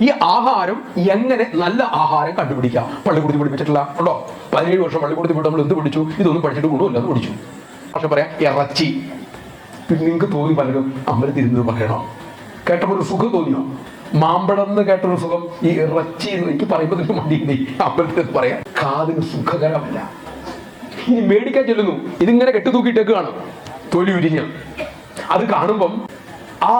ഈ ആഹാരം എങ്ങനെ നല്ല ആഹാരം കണ്ടുപിടിക്കാം. പള്ളിക്കൂടത്തിൽ പഠിപ്പിച്ചിട്ടില്ല ഉണ്ടോ? 17 വർഷം പള്ളിക്കൂടത്തിൽ പോയിട്ട് നമ്മൾ എന്ത് പഠിച്ചു? ഇതൊന്നും പഠിച്ചിട്ട് ഗുണമില്ലെന്ന് പഠിച്ചു. പക്ഷെ പറയാം ഇറച്ചി. പിന്നെ നിങ്ങൾക്ക് തോന്നി പലരും അമ്പലത്തിൽ ഇരുന്ന് പറയണോ? കേട്ടപ്പോൾ ഒരു സുഖം തോന്നിയോ? മാമ്പഴം എന്ന് കേട്ടൊരു സുഖം. ഈ ഇറച്ചി എന്ന് എനിക്ക് പറയുമ്പോൾ തന്നെ മടിയുണ്ട് അമ്പലത്തിൽ പറയാം. കാതിന് സുഖകരമല്ല. ഇനി മേടിക്കാൻ ചെല്ലുന്നു, ഇതിങ്ങനെ കെട്ടുതൂക്കിയിട്ടേക്കാണ് തൊലി ഉരിഞ്ഞ്. അത് കാണുമ്പം ആ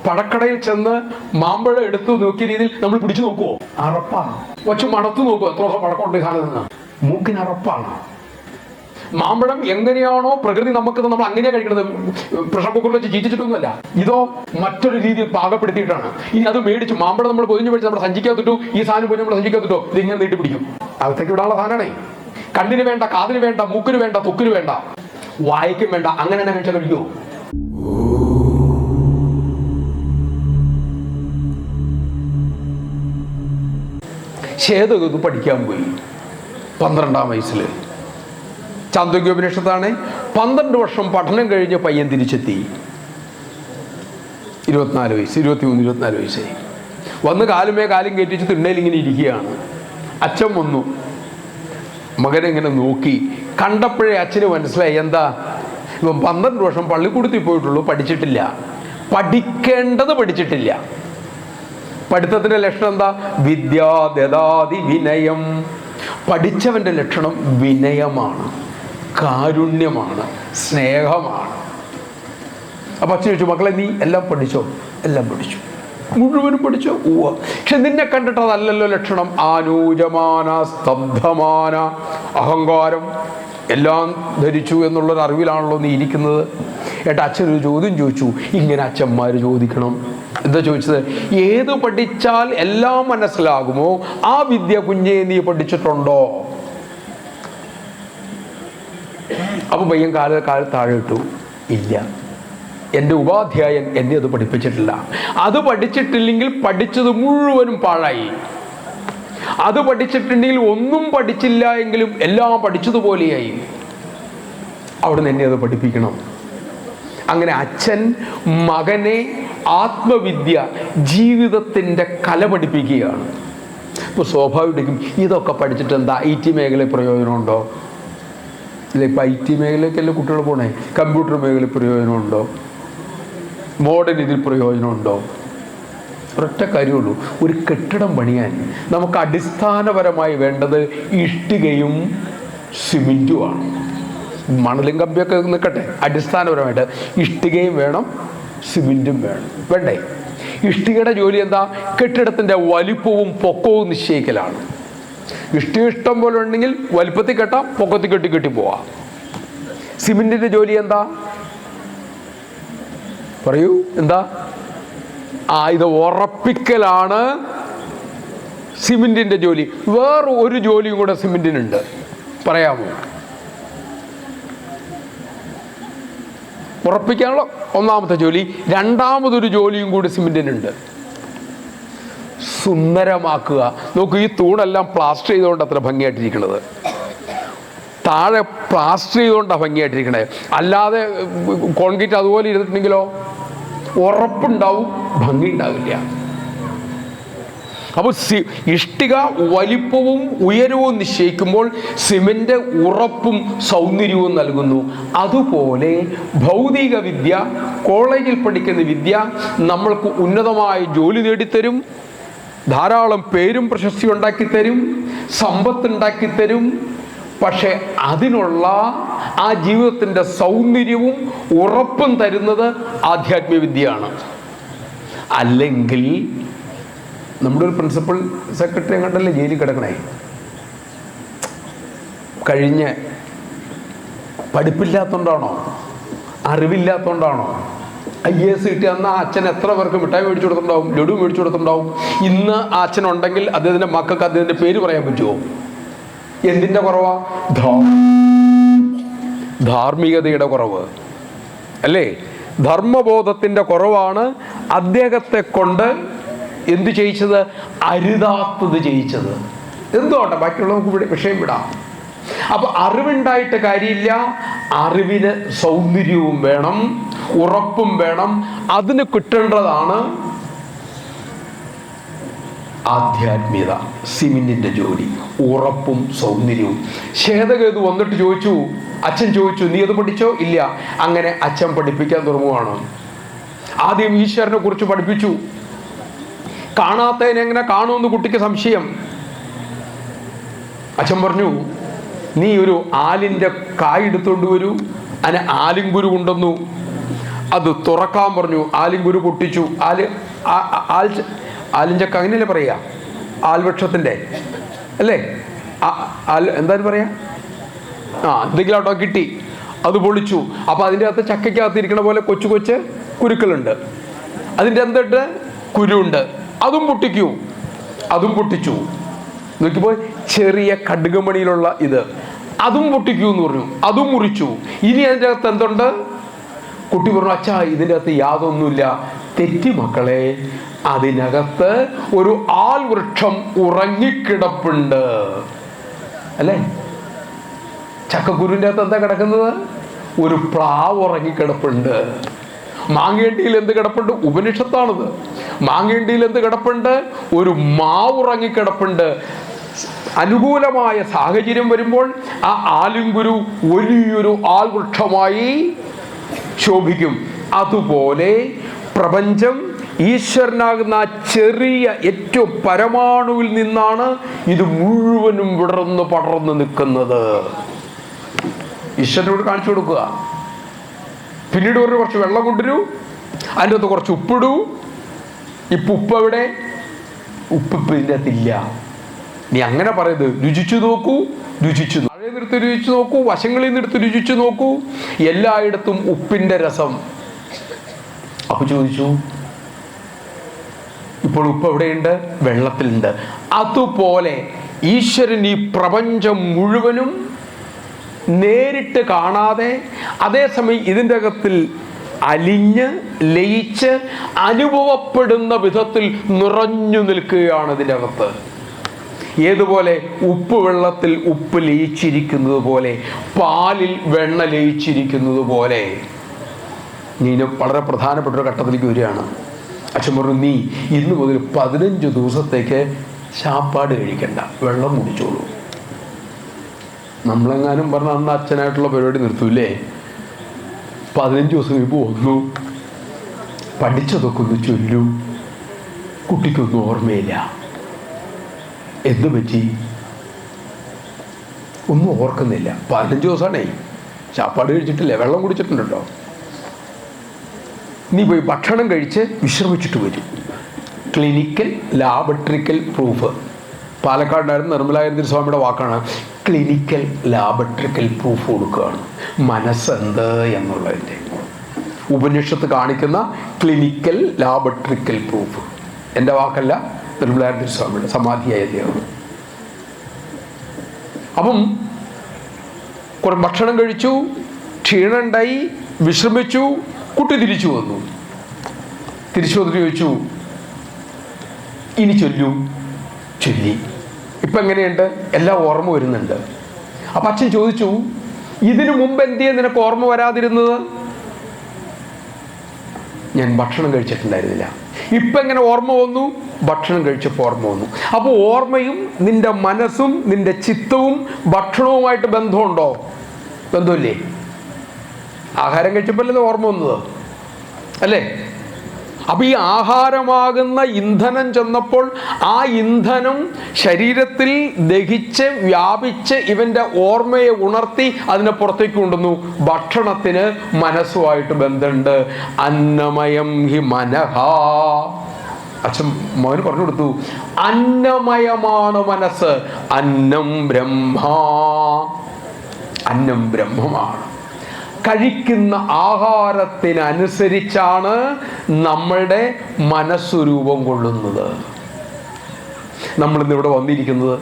പഴക്കടയിൽ ചെന്ന് മാമ്പഴം എടുത്തു നോക്കിയ രീതിയിൽ നമ്മൾ പിടിച്ചു നോക്കുവോ? അറപ്പാണ്. വച്ച് മണത്തു നോക്കുവോ എത്ര ദിവസം പഴക്കമുണ്ട് കാണുന്ന? മൂക്കിന് അറപ്പാണ്. മാമ്പഴം എങ്ങനെയാണോ പ്രകൃതി നമുക്കത് നമ്മൾ അങ്ങനെയാ കഴിക്കുന്നത്. പ്രഷർ കുക്കറിൽ വെച്ച് ചീറ്റിച്ചിട്ടൊന്നുമല്ല. ഇതോ മറ്റൊരു രീതിയിൽ പാകപ്പെടുത്തിയിട്ടാണ്. ഇനി അത് മേടിച്ചു മാമ്പഴം നമ്മൾ പൊതിഞ്ഞു മേടിച്ച് നമ്മുടെ സഞ്ചിക്കകത്തിട്ടു. ഈ സാധനം പൊതിഞ്ഞ് നമ്മുടെ സഞ്ചിക്കകത്തിട്ടോ ഇതിങ്ങനെ നീട്ടി പിടിക്കും. അകത്തേക്ക് വിടാനുള്ള സാധനമാണേ. കണ്ണിന് വേണ്ട, കാതിന് വേണ്ട, മൂക്കിന് വേണ്ട, തൊക്കിന് വേണ്ട, വായിക്കും വേണ്ട. അങ്ങനെ തന്നെ കഴിച്ചാൽ കഴിക്കുമോ? ശ്വേതകേതു പഠിക്കാൻ പോയി 12-ാം വയസ്സിൽ. ചാന്തോക്യോപനിഷത്താണ്. 12 വർഷം പഠനം കഴിഞ്ഞ് പയ്യൻ തിരിച്ചെത്തി. 24 വയസ്സ്, 23, 24 വയസ്സായി. വന്ന് കാലുമേ കാലും കയറ്റിച്ച് തിണ്ണയിൽ ഇങ്ങനെ ഇരിക്കുകയാണ്. അച്ഛൻ വന്നു. മകനെ ഇങ്ങനെ നോക്കി. കണ്ടപ്പോഴേ അച്ഛന് മനസ്സിലായി എന്താ ഇവൻ 12 വർഷം പള്ളിക്കൂടത്തിൽ പോയിട്ടുള്ളൂ, പഠിച്ചിട്ടില്ല. പഠിക്കേണ്ടത് പഠിച്ചിട്ടില്ല. പഠിത്തത്തിന്റെ ലക്ഷണം എന്താ? വിദ്യാ ദദാതി വിനയം. പഠിച്ചവന്റെ ലക്ഷണം വിനയമാണ്, കാരുണ്യമാണ്, സ്നേഹമാണ്. അപ്പൊ അച്ഛൻ ചോദിച്ചു, മക്കളെ നീ എല്ലാം പഠിച്ചോ? എല്ലാം പഠിച്ചു. മുഴുവനും പഠിച്ചോ? ഉവ്വ. പക്ഷെ നിന്നെ കണ്ടിട്ട് അതല്ലല്ലോ ലക്ഷണം. ആനൂജമാന സ്തബ്ധമാന, അഹങ്കാരം, എല്ലാം ധരിച്ചു എന്നുള്ളൊരു അറിവിലാണല്ലോ നീ ഇരിക്കുന്നത്. ഏട്ടാ അച്ഛനൊരു ചോദ്യം ചോദിച്ചു. ഇങ്ങനെ അച്ഛന്മാർ ചോദിക്കണം. എന്താ ചോദിച്ചത്? ഏത് പഠിച്ചാൽ എല്ലാം മനസ്സിലാകുമോ ആ വിദ്യ കുഞ്ഞെ നീ പഠിച്ചിട്ടുണ്ടോ? അപ്പൊ പയ്യൻ കാല താഴെ ഇട്ടു. ഇല്ല, എൻ്റെ ഉപാധ്യായൻ എന്നെ അത് പഠിപ്പിച്ചിട്ടില്ല. അത് പഠിച്ചിട്ടില്ലെങ്കിൽ പഠിച്ചത് മുഴുവനും പാഴായി. അത് പഠിച്ചിട്ടുണ്ടെങ്കിൽ ഒന്നും പഠിച്ചില്ല എങ്കിലും എല്ലാം പഠിച്ചതുപോലെയായി. അവിടുന്ന് എന്നെ അത് പഠിപ്പിക്കണം. അങ്ങനെ അച്ഛൻ മകനെ ആത്മവിദ്യ, ജീവിതത്തിൻ്റെ കല പഠിപ്പിക്കുകയാണ്. ഇപ്പോൾ സ്വാഭാവികം ഇതൊക്കെ പഠിച്ചിട്ട് എന്താ IT മേഖലയിൽ പ്രയോജനമുണ്ടോ? ഇല്ല, ഇപ്പം IT മേഖലയ്ക്കല്ലേ കുട്ടികൾ പോണേ. കമ്പ്യൂട്ടർ മേഖലയിൽ പ്രയോജനമുണ്ടോ? മോഡേൺ ഇതിൽ പ്രയോജനമുണ്ടോ? ഒരൊറ്റ കാര്യമുള്ളൂ. ഒരു കെട്ടിടം പണിയാൻ നമുക്ക് അടിസ്ഥാനപരമായി വേണ്ടത് ഇഷ്ടികയും സിമെൻറ്റുമാണ്. മണലും കമ്പിയൊക്കെ നിൽക്കട്ടെ, അടിസ്ഥാനപരമായിട്ട് ഇഷ്ടികയും വേണം, സിമെൻറ്റും വേണം. വേണ്ടേ? ഇഷ്ടികയുടെ ജോലി എന്താ? കെട്ടിടത്തിൻ്റെ വലിപ്പവും പൊക്കവും നിശ്ചയിക്കലാണ്. ഇഷ്ടിക ഇഷ്ടം പോലെ ഉണ്ടെങ്കിൽ വലിപ്പത്തിൽ കെട്ടാം, പൊക്കത്തിൽ കെട്ടി പോവാം. സിമെൻറ്റിൻ്റെ ജോലി എന്താ? പറയൂ, എന്താ? ഇത് ഉറപ്പിക്കലാണ് സിമെൻറ്റിൻ്റെ ജോലി. വേറെ ഒരു ജോലിയും കൂടെ സിമെൻറ്റിനുണ്ട്, പറയാമോ? ഉറപ്പിക്കാനുള്ള ഒന്നാമത്തെ ജോലി. രണ്ടാമതൊരു ജോലിയും കൂടി സിമെൻറ്റിനുണ്ട്, സുന്ദരമാക്കുക. നോക്കൂ, ഈ തൂണെല്ലാം പ്ലാസ്റ്റർ ചെയ്തുകൊണ്ട് അത്ര ഭംഗിയായിട്ടിരിക്കുന്നത്. താഴെ പ്ലാസ്റ്റർ ചെയ്തുകൊണ്ടാണ് ഭംഗിയായിട്ടിരിക്കണേ. അല്ലാതെ കോൺക്രീറ്റ് അതുപോലെ ഇരുന്നിട്ടുണ്ടെങ്കിലോ ഉറപ്പുണ്ടാവും, ഭംഗി ഉണ്ടാവില്ല. അപ്പോൾ ഇഷ്ടിക വലിപ്പവും ഉയരവും നിശ്ചയിക്കുമ്പോൾ സിമെന്റ് ഉറപ്പും സൗന്ദര്യവും നൽകുന്നു. അതുപോലെ ഭൗതിക വിദ്യ, കോളേജിൽ പഠിക്കുന്ന വിദ്യ നമ്മൾക്ക് ഉന്നതമായ ജോലി നേടിത്തരും, ധാരാളം പേരും പ്രശസ്തി ഉണ്ടാക്കിത്തരും, സമ്പത്തുണ്ടാക്കിത്തരും. പക്ഷെ അതിനുള്ള ആ ജീവിതത്തിൻ്റെ സൗന്ദര്യവും ഉറപ്പും തരുന്നത് ആധ്യാത്മികവിദ്യയാണ്. അല്ലെങ്കിൽ നമ്മുടെ ഒരു പ്രിൻസിപ്പൽ സെക്രട്ടറി കണ്ടല്ലേ ജയിലിൽ കിടക്കണേ. കഴിഞ്ഞ് പഠിപ്പില്ലാത്തതുകൊണ്ടാണോ? അറിവില്ലാത്തതുകൊണ്ടാണോ? IAS കിട്ടിയ അന്ന് ആ അച്ഛൻ എത്ര പേർക്ക് മിഠായി മേടിച്ചു കൊടുത്തിട്ടുണ്ടാവും, ലഡു മേടിച്ചു കൊടുത്തിട്ടുണ്ടാവും. ഇന്ന് ആ അച്ഛനുണ്ടെങ്കിൽ അദ്ദേഹത്തിൻ്റെ മക്കൾക്ക് അദ്ദേഹത്തിൻ്റെ പേര് പറയാൻ പറ്റുമോ? എന്തിൻ്റെ കുറവാ? ധാർമ്മികതയുടെ കുറവ് അല്ലേ? ധർമ്മബോധത്തിൻ്റെ കുറവാണ് അദ്ദേഹത്തെ കൊണ്ട് എന്ത് ചെയ്യിച്ചത്? അരുതാത്തത് ചെയ്യിച്ചത്. എന്തുകൊണ്ടാണ്? ബാക്കിയുള്ള നമുക്ക് വിഷയം വിടാം. അപ്പൊ അറിവുണ്ടായിട്ട് കാര്യമില്ല. അറിവിന് സൗന്ദര്യവും വേണം, ഉറപ്പും വേണം. അതിന് കിട്ടേണ്ടതാണ് ആധ്യാത്മികത, സിമിന്റിന്റെ ജോലി, ഉറപ്പും സൗന്ദര്യവും. ശ്വേതകേതു വന്നിട്ട് ചോദിച്ചു, അച്ഛൻ ചോദിച്ചു, നീ അത് പഠിച്ചോ? ഇല്ല. അങ്ങനെ അച്ഛൻ പഠിപ്പിക്കാൻ തുടങ്ങുവാണ്. ആദ്യം ഈശ്വരനെ കുറിച്ച് പഠിപ്പിച്ചു. കാണാത്തതിനെ എങ്ങനെ കാണുമെന്ന് കുട്ടിക്ക് സംശയം. അച്ഛൻ പറഞ്ഞു, നീ ഒരു ആലിൻ്റെ കായ് എടുത്തുകൊണ്ട് വരൂ. അതിനെ ആലിങ്കുരു കൊണ്ടുവന്നു. അത് തുറക്കാൻ പറഞ്ഞു. ആലിങ്കുരു പൊട്ടിച്ചു. ആലിഞ്ചക്ക അങ്ങനെയല്ലേ പറയുക? ആൽവൃക്ഷത്തിൻ്റെ അല്ലേ? എന്തായാലും പറയാ, എന്തെങ്കിലും അവിടെ കിട്ടി. അത് പൊളിച്ചു. അപ്പോൾ അതിൻ്റെ അകത്ത് ചക്കയ്ക്കകത്ത് ഇരിക്കണ പോലെ കൊച്ചു കൊച്ച് കുരുക്കളുണ്ട്. അതിൻ്റെ എന്തിട്ട് കുരുണ്ട്. അതും പൊട്ടിക്കൂ. അതും പൊട്ടിച്ചു. നോക്കിയപ്പോൾ ചെറിയ കടുകുമണിയിലുള്ള ഇത്, അതും പൊട്ടിക്കൂ എന്ന് പറഞ്ഞു. അതും മുറിച്ചു. ഇനി അതിൻ്റെ അകത്ത് എന്തുണ്ട്? കുട്ടി പറഞ്ഞു, അച്ഛാ ഇതിൻ്റെ അകത്ത് യാതൊന്നുമില്ല. തെറ്റി മക്കളെ, അതിനകത്ത് ഒരു ആൽവൃക്ഷം ഉറങ്ങിക്കിടപ്പുണ്ട്. അല്ലേ? ചക്കക്കുരുവിൻ്റെ അകത്ത് എന്താ കിടക്കുന്നത്? ഒരു പ്ലാവ് ഉറങ്ങിക്കിടപ്പുണ്ട്. മാങ്ങേണ്ടിയിൽ എന്ത് കിടപ്പുണ്ട്? ഉപനിഷത്താണിത്. മാങ്ങേണ്ടിയിൽ എന്ത് കിടപ്പുണ്ട്? ഒരു മാവ് ഉറങ്ങിക്കിടപ്പുണ്ട്. അനുകൂലമായ സാഹചര്യം വരുമ്പോൾ ആ ആലിങ്കുരു വലിയൊരു ആൽവൃക്ഷമായി ശോഭിക്കും. അതുപോലെ പ്രപഞ്ചം ഈശ്വരനാകുന്ന ചെറിയ ഏറ്റവും പരമാണുവിൽ നിന്നാണ് ഇത് മുഴുവനും വിടർന്ന് പടർന്ന് നിൽക്കുന്നത്. ഈശ്വരനോട് കാണിച്ചു കൊടുക്കുക. പിന്നീട് ഒരു കുറച്ച് വെള്ളം കൊണ്ടുവരൂ, അതിൻ്റെ അകത്ത് കുറച്ച് ഉപ്പിടൂ. ഇപ്പം ഉപ്പ് എവിടെ? ഉപ്പ് ഇതിൻ്റെ അകത്തില്ല. നീ അങ്ങനെ പറയുന്നത്. രുചിച്ചു നോക്കൂ, രുചിച്ചു എടുത്ത് രുചിച്ചു നോക്കൂ, വശങ്ങളിൽ നിന്ന് എടുത്ത് രുചിച്ചു നോക്കൂ, എല്ലായിടത്തും ഉപ്പിൻ്റെ രസം. അപ്പൊ ചോദിച്ചു, ഇപ്പോൾ ഉപ്പ് എവിടെയുണ്ട്? വെള്ളത്തിലുണ്ട്. അതുപോലെ ഈശ്വരൻ ഈ പ്രപഞ്ചം മുഴുവനും നേരിട്ട് കാണാതെ അതേസമയം ഇതിൻ്റെ അകത്തിൽ അലിഞ്ഞ് ലയിച്ച് അനുഭവപ്പെടുന്ന വിധത്തിൽ നിറഞ്ഞു നിൽക്കുകയാണ് ഇതിൻ്റെ അകത്ത്. ഏതുപോലെ? ഉപ്പ് വെള്ളത്തിൽ ഉപ്പ് ലയിച്ചിരിക്കുന്നത് പോലെ, പാലിൽ വെണ്ണ ലയിച്ചിരിക്കുന്നത് പോലെ. നീനും വളരെ പ്രധാനപ്പെട്ട ഒരു ഘട്ടത്തിലേക്ക് വരികയാണ്. അച്ഛൻ പറഞ്ഞു, നീ ഇന്ന് മുതൽ 15 ദിവസത്തേക്ക് ശാപ്പാട് കഴിക്കണ്ട, വെള്ളം കുടിച്ചോളൂ. നമ്മളെങ്ങാനും പറഞ്ഞ അന്ന് അച്ഛനായിട്ടുള്ള പരിപാടി നിർത്തൂല്ലേ? 15 ദിവസം കഴിയുമ്പോൾ വന്നു, പഠിച്ചതൊക്കെ ഒന്ന് ചൊല്ലൂ. കുട്ടിക്കൊന്നും ഓർമ്മയില്ല. എന്തു പറ്റി? ഒന്നും ഓർക്കുന്നില്ല. 15 ദിവസമാണേ. ശാപ്പാട് കഴിച്ചിട്ടില്ല, വെള്ളം കുടിച്ചിട്ടുണ്ടോ? നീ പോയി ഭക്ഷണം കഴിച്ച് വിശ്രമിച്ചിട്ട് വരും. ക്ലിനിക്കൽ ലാബട്രിക്കൽ പ്രൂഫ്. പാലക്കാടിനായിരുന്നു നിർമ്മലാനന്ദ സ്വാമിയുടെ വാക്കാണ്. ക്ലിനിക്കൽ ലാബട്രിക്കൽ പ്രൂഫ് കൊടുക്കുകയാണ് മനസ്സെന്ത് എന്നുള്ളതിൻ്റെ. ഉപനിഷത്ത് കാണിക്കുന്ന ക്ലിനിക്കൽ ലാബട്രിക്കൽ പ്രൂഫ്. എൻ്റെ വാക്കല്ല, നിർമ്മലാനന്ദ സ്വാമിയുടെ സമാധിയായ ദേവം. അപ്പം കുറെ ഭക്ഷണം കഴിച്ചു, ക്ഷീണമുണ്ടായി, വിശ്രമിച്ചു. കുട്ടി തിരിച്ചു വന്നു. തിരിച്ചു വന്നിട്ട് ചോദിച്ചു, ഇനി ചൊല്ലൂ. ചൊല്ലി. ഇപ്പം എങ്ങനെയുണ്ട്? എല്ലാം ഓർമ്മ വരുന്നുണ്ട്. അപ്പം അച്ഛൻ ചോദിച്ചു, ഇതിനു മുമ്പ് എന്തിയെ നിനക്ക് ഓർമ്മ വരാതിരുന്നത്? ഞാൻ ഭക്ഷണം കഴിച്ചിട്ടുണ്ടായിരുന്നില്ല. ഇപ്പം എങ്ങനെ ഓർമ്മ വന്നു? ഭക്ഷണം കഴിച്ചപ്പോൾ ഓർമ്മ വന്നു. അപ്പോൾ ഓർമ്മയും നിന്റെ മനസ്സും നിന്റെ ചിത്തവും ഭക്ഷണവുമായിട്ട് ബന്ധമുണ്ടോ? ബന്ധമില്ലേ? ആഹാരം കഴിച്ചപ്പോഴല്ലേ ഓർമ്മ വന്നത്, അല്ലേ? അപ്പൊ ഈ ആഹാരമാകുന്ന ഇന്ധനം ചെന്നപ്പോൾ ആ ഇന്ധനം ശരീരത്തിൽ ദഹിച്ച് വ്യാപിച്ച് ഇവന്റെ ഓർമ്മയെ ഉണർത്തി അതിനെ പുറത്തേക്ക് കൊണ്ടുവന്നു. ഭക്ഷണത്തിന് മനസ്സുമായിട്ട് ബന്ധമുണ്ട്. അന്നമയം ഹി മനഃ. അച്ഛൻ മോന് പറഞ്ഞു കൊടുത്തു, അന്നമയമാണ് മനസ്സ്. അന്നം ബ്രഹ്മ. അന്നം ബ്രഹ്മമാണ്. കഴിക്കുന്ന ആഹാരത്തിനനുസരിച്ചാണ് നമ്മളുടെ മനസ്സ് രൂപം കൊള്ളുന്നത്. നമ്മളിന്നിവിടെ വന്നിരിക്കുന്നത്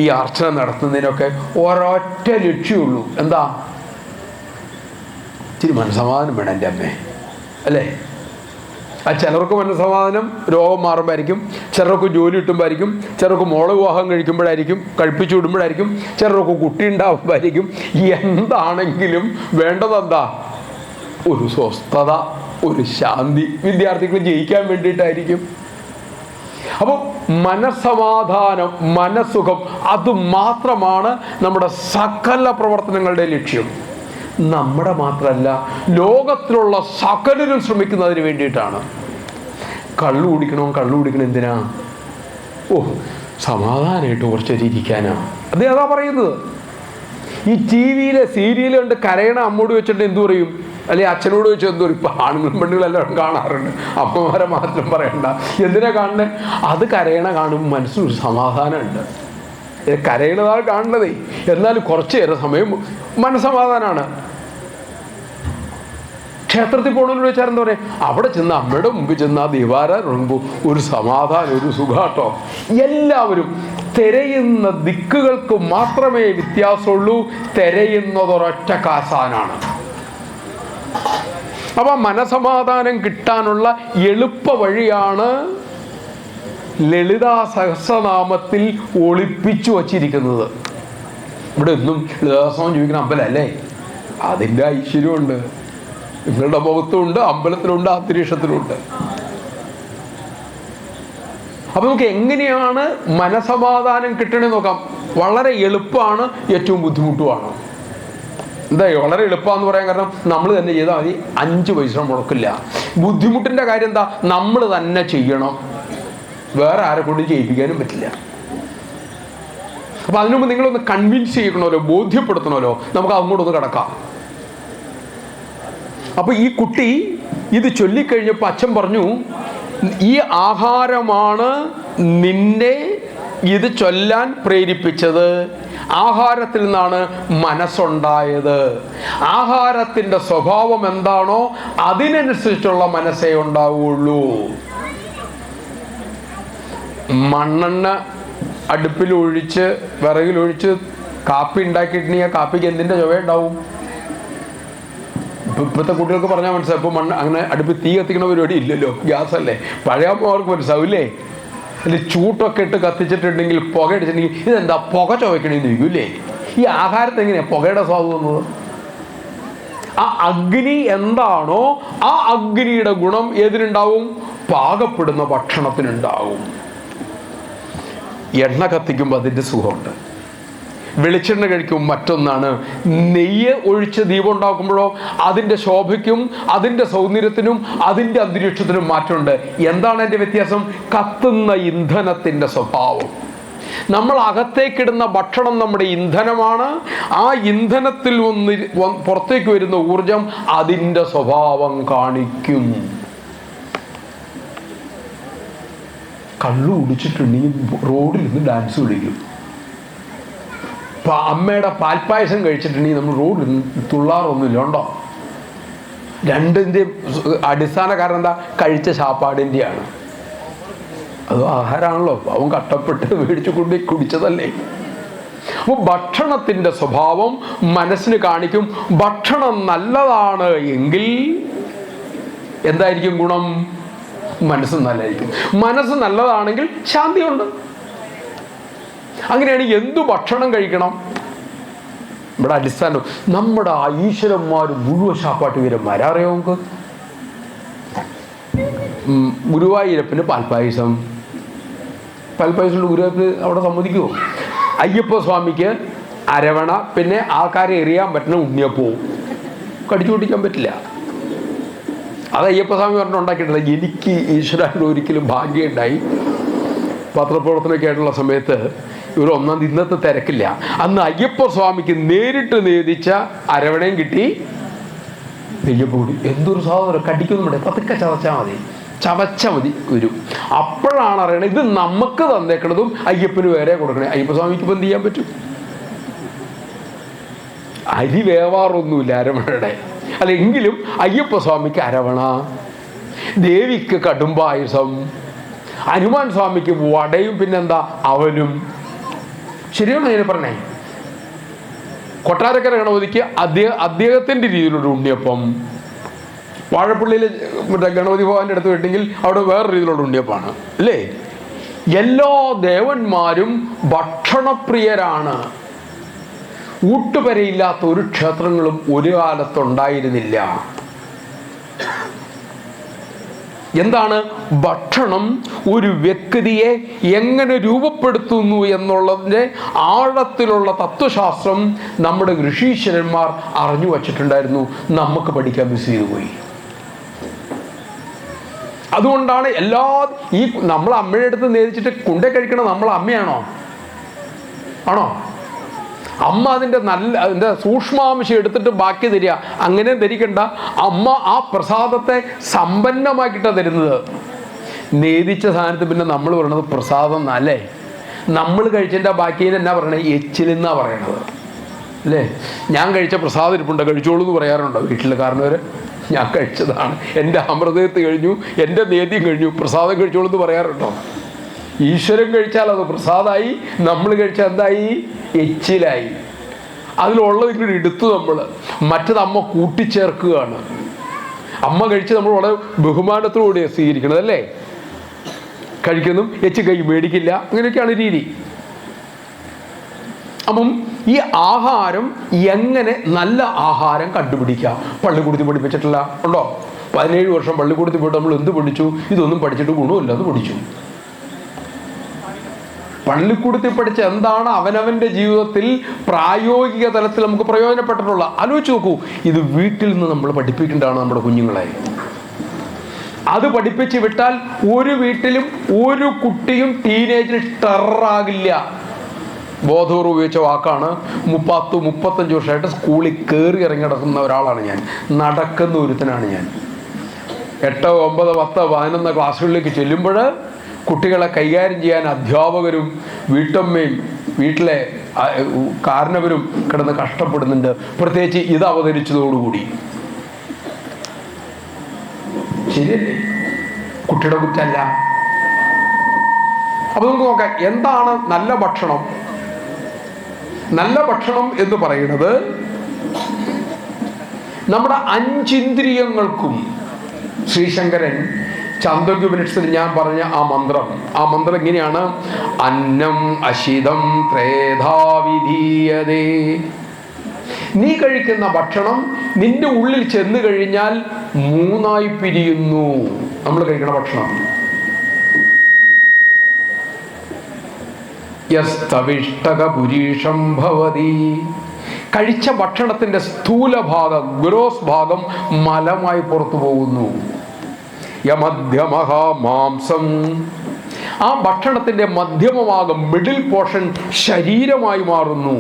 ഈ അർച്ചന നടത്തുന്നതിനൊക്കെ ഒരൊറ്റ ലക്ഷ്യമുള്ളൂ. എന്താ? ഇച്ചിരി മനസ്സമാധാനം വേണം എൻ്റെ അമ്മേ, അല്ലേ? ചിലർക്ക് മനസ്സമാധാനം രോഗം മാറുമ്പോഴായിരിക്കും, ചിലർക്ക് ജോലി കിട്ടുമ്പോഴായിരിക്കും, ചിലർക്ക് മോള് വിവാഹം കഴിക്കുമ്പോഴായിരിക്കും, കഴിപ്പിച്ചു വിടുമ്പോഴായിരിക്കും, ചിലർക്ക് കുട്ടി ഉണ്ടാകുമ്പോഴായിരിക്കും. എന്താണെങ്കിലും വേണ്ടതെന്താ? ഒരു സ്വസ്ഥത, ഒരു ശാന്തി. വിദ്യാർത്ഥികൾ ജയിക്കാൻ വേണ്ടിയിട്ടായിരിക്കും. അപ്പോൾ മനസ്സമാധാനം, മനസ്സുഖം, അത് മാത്രമാണ് നമ്മുടെ സകല പ്രവർത്തനങ്ങളുടെ ലക്ഷ്യം. നമ്മുടെ മാത്രമല്ല, ലോകത്തിലുള്ള സകലരും ശ്രമിക്കുന്നതിന് വേണ്ടിയിട്ടാണ്. കള്ളു കുടിക്കണം എന്തിനാ? സമാധാനമായിട്ട് കുറച്ചേരി ഇരിക്കാനാ. അത് അതാ പറയുന്നത്. ഈ ടി വിയിലെ സീരിയൽ കണ്ട് കരയണ അമ്മോട് വെച്ചിട്ട് എന്തു പറയും, അല്ലെങ്കിൽ അച്ഛനോട് വെച്ച് എന്തു പറയും? ഇപ്പം ആണുങ്ങളും പെണ്ണുങ്ങളെല്ലാം കാണാറുണ്ട്, അമ്മമാരെ മാത്രം പറയണ്ട. എന്തിനാ കാണുന്നത്? അത് കാണുമ്പോൾ മനസ്സിനൊരു സമാധാനമുണ്ട്. കരയണതാണ് കാണുന്നതേ. എന്നാലും കുറച്ച് നേരം സമയം മനസ്സമാധാനമാണ്. ക്ഷേത്രത്തിൽ പോകണമെന്ന് വെച്ചാൽ എന്താ പറയുക, അവിടെ ചെന്ന് അമ്മയുടെ മുമ്പിൽ ചെന്ന് ആ ദീപാരാധന ഒരു സമാധാനം, ഒരു സുഖാട്ടോ. എല്ലാവരും തിരയുന്ന ദിക്കുകൾക്ക് മാത്രമേ വ്യത്യാസമുള്ളൂ. തിരയുന്നതൊരൊറ്റ കാസാനാണ്. അപ്പം മനസമാധാനം കിട്ടാനുള്ള എളുപ്പ വഴിയാണ് ലളിതാ സഹസ്രനാമത്തിൽ ഒളിപ്പിച്ചു വച്ചിരിക്കുന്നത്. ഇവിടെ എന്നും ലളിതാസഹസ്രം ചോദിക്കുന്ന അമ്പലമല്ലേ, അതിൻ്റെ ഐശ്വര്യമുണ്ട്. നിങ്ങളുടെ മുഖത്തുമുണ്ട്, അമ്പലത്തിലുണ്ട്, അന്തരീക്ഷത്തിലുണ്ട്. അപ്പൊ നമുക്ക് എങ്ങനെയാണ് മനസമാധാനം കിട്ടണമെന്ന് നോക്കാം. വളരെ എളുപ്പമാണ്, ഏറ്റവും ബുദ്ധിമുട്ടുമാണ്. എന്താ വളരെ എളുപ്പമെന്ന് പറയാൻ കാരണം നമ്മൾ തന്നെ ചെയ്താൽ മതി, 5 പൈസ മുടക്കില്ല. ബുദ്ധിമുട്ടിൻ്റെ കാര്യം എന്താ, നമ്മൾ തന്നെ ചെയ്യണം, വേറെ ആരെ കൊണ്ടും ചെയ്യിപ്പിക്കാനും പറ്റില്ല. അപ്പൊ അതിനുമുമ്പ് നിങ്ങളൊന്ന് കൺവിൻസ് ചെയ്യണമല്ലോ, ബോധ്യപ്പെടുത്തണമല്ലോ. നമുക്ക് അങ്ങോട്ടൊന്ന് കിടക്കാം. അപ്പൊ ഈ കുട്ടി ഇത് ചൊല്ലിക്കഴിഞ്ഞപ്പോൾ അച്ഛൻ പറഞ്ഞു, ഈ ആഹാരമാണ് നിന്നെ ഇത് ചൊല്ലാൻ പ്രേരിപ്പിച്ചത്. ആഹാരത്തിൽ നിന്നാണ് മനസ്സുണ്ടായത്. ആഹാരത്തിൻ്റെ സ്വഭാവം എന്താണോ അതിനനുസരിച്ചുള്ള മനസ്സേ ഉണ്ടാവുള്ളൂ. മണ്ണെണ്ണ അടുപ്പിലൊഴിച്ച് വിറകിലൊഴിച്ച് കാപ്പി ഉണ്ടാക്കിയിട്ടുണ്ടെങ്കിൽ ആ കാപ്പിക്ക് എന്തിൻ്റെ ചുവ ഉണ്ടാവും? ഇപ്പോഴത്തെ കുട്ടികൾക്ക് പറഞ്ഞാൽ മനസ്സിലാവും. ഇപ്പോൾ അങ്ങനെ അടുപ്പ് തീ കത്തിക്കണ പരിപാടി ഇല്ലല്ലോ, ഗ്യാസ് അല്ലേ. പഴയ അവർക്ക് മനസ്സിലാവില്ലേ? അല്ലെ ചൂട്ടൊക്കെ ഇട്ട് കത്തിച്ചിട്ടുണ്ടെങ്കിൽ പുക അടിച്ചിട്ടുണ്ടെങ്കിൽ ഇതെന്താ പുക ചുവയ്ക്കണമെന്ന് ചോദിക്കൂല്ലേ? ഈ ആഹാരത്തെ എങ്ങനെയാണ് പുകയുടെ സ്വാദ് വന്നത്? ആ അഗ്നി എന്താണോ ആ അഗ്നിയുടെ ഗുണം ഏതിനുണ്ടാവും? പാകപ്പെടുന്ന ഭക്ഷണത്തിനുണ്ടാവും. എണ്ണ കത്തിക്കുമ്പോൾ അതിൻ്റെ സുഖമുണ്ട്, വെളിച്ചെണ്ണ കഴിക്കും മറ്റൊന്നാണ്. നെയ്യ് ഒഴിച്ച് ദീപം ഉണ്ടാക്കുമ്പോഴോ അതിൻ്റെ ശോഭയ്ക്കും അതിൻ്റെ സൗന്ദര്യത്തിനും അതിൻ്റെ അന്തരീക്ഷത്തിനും മാറ്റമുണ്ട്. എന്താണ് അതിൻ്റെ വ്യത്യാസം? കത്തുന്ന ഇന്ധനത്തിൻ്റെ സ്വഭാവം. നമ്മൾ അകത്തേക്കിടുന്ന ഭക്ഷണം നമ്മുടെ ഇന്ധനമാണ്. ആ ഇന്ധനത്തിൽ പുറത്തേക്ക് വരുന്ന ഊർജം അതിൻ്റെ സ്വഭാവം കാണിക്കും. കള്ളു കുടിച്ചിട്ടുണ്ടെങ്കിൽ റോഡിൽ നിന്ന് ഡാൻസ് കളിക്കും. അമ്മയുടെ പാൽപ്പായസം കഴിച്ചിട്ടുണ്ടെങ്കിൽ നമ്മൾ റോഡിൽ തുള്ളാറൊന്നുമില്ല, ഉണ്ടോ? രണ്ടിൻ്റെയും അടിസ്ഥാന കാരണം എന്താ? കഴിച്ച ശാപ്പാടിൻ്റെയാണ്. അത് ആഹാരമാണല്ലോ, അവൻ കഷ്ടപ്പെട്ട് മേടിച്ചു കൊണ്ട് കുടിച്ചതല്ലേ. അപ്പോൾ ഭക്ഷണത്തിൻ്റെ സ്വഭാവം മനസ്സിന് കാണിക്കും. ഭക്ഷണം നല്ലതാണ് എങ്കിൽ എന്തായിരിക്കും ഗുണം? മനസ്സ് നല്ലതായിരിക്കും. മനസ്സ് നല്ലതാണെങ്കിൽ ശാന്തിയുണ്ട്. അങ്ങനെയാണ് എന്തു ഭക്ഷണം കഴിക്കണം? ഇവിടെ അടിസ്ഥാനം നമ്മുടെ ഈശ്വരന്മാർ മുഴുവൻ ശാപ്പാട്ട് വീരന്മാർ. അറിയാമോ നമുക്ക്? ഗുരുവായൂരപ്പന് പാൽപ്പായസം ഗുരുവായൂരപ്പന് അവിടെ സമ്മതിക്കുമോ? അയ്യപ്പ സ്വാമിക്ക് അരവണ, പിന്നെ ആൾക്കാരെ എറിയാൻ പറ്റുന്ന ഉണ്ണിയപ്പവും കടിച്ചു പൊട്ടിക്കാൻ പറ്റില്ല. അത് അയ്യപ്പസ്വാമി പറഞ്ഞുണ്ടാക്കിയിട്ടില്ല. എനിക്ക് ഈശ്വരൻ്റെ ഒരിക്കലും ഭാഗ്യം ഉണ്ടായി. പത്രപ്രവർത്തനമൊക്കെ ആയിട്ടുള്ള സമയത്ത് ഇവർ ഒന്നാം തീയതി, ഇന്നത്തെ തിരക്കില്ല, അന്ന് അയ്യപ്പസ്വാമിക്ക് നേരിട്ട് നേദിച്ച അരവണയും കിട്ടി, നെയ്യപ്പം കൂടി. എന്തൊരു സാധനം! കടിക്കൊന്നും വേണ്ട, പതുക്കെ ചവച്ചാൽ മതി വരും. അപ്പോഴാണ് അറിയണത് ഇത് നമുക്ക് തന്നേക്കണതും അയ്യപ്പന് വേറെ കൊടുക്കണേ. അയ്യപ്പസ്വാമിക്ക് ഇപ്പം എന്ത് ചെയ്യാൻ പറ്റും? അരി വേവാറൊന്നുമില്ല അരവണയുടെ. അല്ലെങ്കിലും അയ്യപ്പസ്വാമിക്ക് അരവണ, ദേവിക്ക് കടുംപായസം, ഹനുമാൻ സ്വാമിക്ക് വടയും, പിന്നെന്താ അവലും. ശരിയാണോ ഞാൻ പറഞ്ഞേ? കൊട്ടാരക്കര ഗണപതിക്ക് അദ്ദേഹത്തിൻ്റെ രീതിയിലൊരു ഉണ്ണിയപ്പം, വാഴപ്പള്ളിയിൽ മറ്റേ ഗണപതി ഭവൻ്റെ അടുത്ത് കിട്ടിയെങ്കിൽ അവിടെ വേറെ രീതിയിലുള്ള ഉണ്ണിയപ്പാണ് അല്ലേ? എല്ലാ ദേവന്മാരും ഭക്ഷണപ്രിയരാണ്. ഊട്ടുപരയില്ലാത്ത ഒരു ക്ഷേത്രങ്ങളും ഒരു കാലത്തുണ്ടായിരുന്നില്ല. എന്താണ് ഭക്ഷണം ഒരു വ്യക്തിയെ എങ്ങനെ രൂപപ്പെടുത്തുന്നു എന്നുള്ളതിൻ്റെ ആഴത്തിലുള്ള തത്വശാസ്ത്രം നമ്മുടെ ഋഷീശ്വരന്മാർ അറിഞ്ഞു വച്ചിട്ടുണ്ടായിരുന്നു. നമുക്ക് പഠിക്കാൻ മിസ് ചെയ്തു പോയി. അതുകൊണ്ടാണ് ഈ നമ്മൾ അമ്മയുടെ അടുത്ത് നേരിച്ചിട്ട് കൊണ്ടേ കഴിക്കണം. നമ്മൾ അമ്മയാണോ? ആണോ? അമ്മ അതിൻ്റെ സൂക്ഷ്മാംശം എടുത്തിട്ട് ബാക്കി തരിക. അങ്ങനെ ധരിക്കണ്ട. അമ്മ ആ പ്രസാദത്തെ സമ്പന്നമാക്കിയിട്ടാണ് തരുന്നത്. നേദിച്ച സാധനത്ത് പിന്നെ നമ്മൾ പറയണത് പ്രസാദം എന്നല്ലേ. നമ്മൾ കഴിച്ചതിൻ്റെ ബാക്കിയിൽ എന്നാ പറയണത്? എച്ചിലെന്നാ പറയണത് അല്ലേ. ഞാൻ കഴിച്ച പ്രസാദം ഇരിപ്പുണ്ട്, കഴിച്ചോളൂ എന്ന് പറയാറുണ്ടോ വീട്ടിൽ? കാരണവർ ഞാൻ കഴിച്ചതാണ്, എൻ്റെ അമൃതത്ത് കഴിഞ്ഞു, എൻ്റെ നേദ്യം കഴിഞ്ഞു, പ്രസാദം കഴിച്ചോളൂ എന്ന് പറയാറുണ്ടോ? ഈശ്വരൻ കഴിച്ചാൽ അത് പ്രസാദമായി, നമ്മൾ കഴിച്ചാൽ എന്തായി? എച്ചിലായി. അതിലുള്ളത് ഇങ്ങോട്ട് എടുത്തു നമ്മൾ. മറ്റത് അമ്മ കൂട്ടിച്ചേർക്കുകയാണ്. അമ്മ കഴിച്ച് നമ്മൾ വളരെ ബഹുമാനത്തോടുകൂടിയാണ് സ്വീകരിക്കുന്നത് അല്ലേ. കഴിക്കുന്നു, എച്ച് കൈ മേടിക്കില്ല, അങ്ങനെയൊക്കെയാണ് രീതി. അപ്പം ഈ ആഹാരം എങ്ങനെ നല്ല ആഹാരം കണ്ടുപിടിക്കാം? പള്ളിക്കൂടത്തിൽ പഠിപ്പിച്ചിട്ടില്ല ഉണ്ടോ? 17 വർഷം പള്ളിക്കൂടത്തിൽ പോയിട്ട് നമ്മൾ എന്ത് പഠിച്ചു? ഇതൊന്നും പഠിച്ചിട്ട് ഗുണമില്ലെന്ന് പഠിച്ചു. പള്ളിക്കൂടത്തിൽ പഠിച്ച എന്താണ് അവനവൻ്റെ ജീവിതത്തിൽ പ്രായോഗിക തലത്തിൽ നമുക്ക് പ്രയോജനപ്പെട്ടിട്ടുള്ള? ആലോചിച്ച് നോക്കൂ. ഇത് വീട്ടിൽ നിന്ന് നമ്മൾ പഠിപ്പിക്കേണ്ടതാണ് നമ്മുടെ കുഞ്ഞുങ്ങളെ. അത് പഠിപ്പിച്ച് വിട്ടാൽ ഒരു വീട്ടിലും ഒരു കുട്ടിയും ടീനേജിൽ ടെററാകില്ല. ബോധപൂർവ്വം ഉപയോഗിച്ച വാക്കാണ്. 35 വർഷമായിട്ട് സ്കൂളിൽ കയറി ഇറങ്ങി നടക്കുന്ന ഒരാളാണ് ഞാൻ. നടക്കുന്ന ഒരുത്തനാണ് ഞാൻ. 8, 9, 10, 11 ക്ലാസ്സുകളിലേക്ക് ചെല്ലുമ്പോൾ കുട്ടികളെ കൈകാര്യം ചെയ്യാൻ അധ്യാപകരും വീട്ടമ്മയും വീട്ടിലെ കാരണവരും കിടന്ന് കഷ്ടപ്പെടുന്നുണ്ട്. പ്രത്യേകിച്ച് ഇത് അവതരിച്ചതോടുകൂടി. ശരിയല്ലേ? കുട്ടിയുടെ കുറ്റമല്ല. അപ്പൊ നമുക്ക് നോക്കാം എന്താണ് നല്ല ഭക്ഷണം. നല്ല ഭക്ഷണം എന്ന് പറയുന്നത് നമ്മുടെ 5 ഇന്ദ്രിയങ്ങൾക്കും ശ്രീശങ്കരൻ ചാന്തോക്യോപനിഷത്തിൽ ഞാൻ പറഞ്ഞ ആ മന്ത്രം ഇങ്ങനെയാണ്: അന്നം അശിതം ത്രേധാ വിധീയതേ. നീ കഴിക്കുന്ന ഭക്ഷണം നിന്റെ ഉള്ളിൽ ചെന്ന് കഴിഞ്ഞാൽ 3ആയി പിരിയുന്നു. നമ്മൾ കഴിക്കുന്ന ഭക്ഷണം യസ്തവിഷ്ടകപുരീഷം ഭവതി. കഴിച്ച ഭക്ഷണത്തിന്റെ സ്ഥൂലഭാഗം, ഗ്രോസ് ഭാഗം മലമായി പുറത്തു പോകുന്നു. യമധ്യമഹ മാംസം. ആ ഭക്ഷണത്തിന്റെ മധ്യമഭാഗം, മിഡിൽ പോർഷൻ ശരീരമായി മാറുന്നു.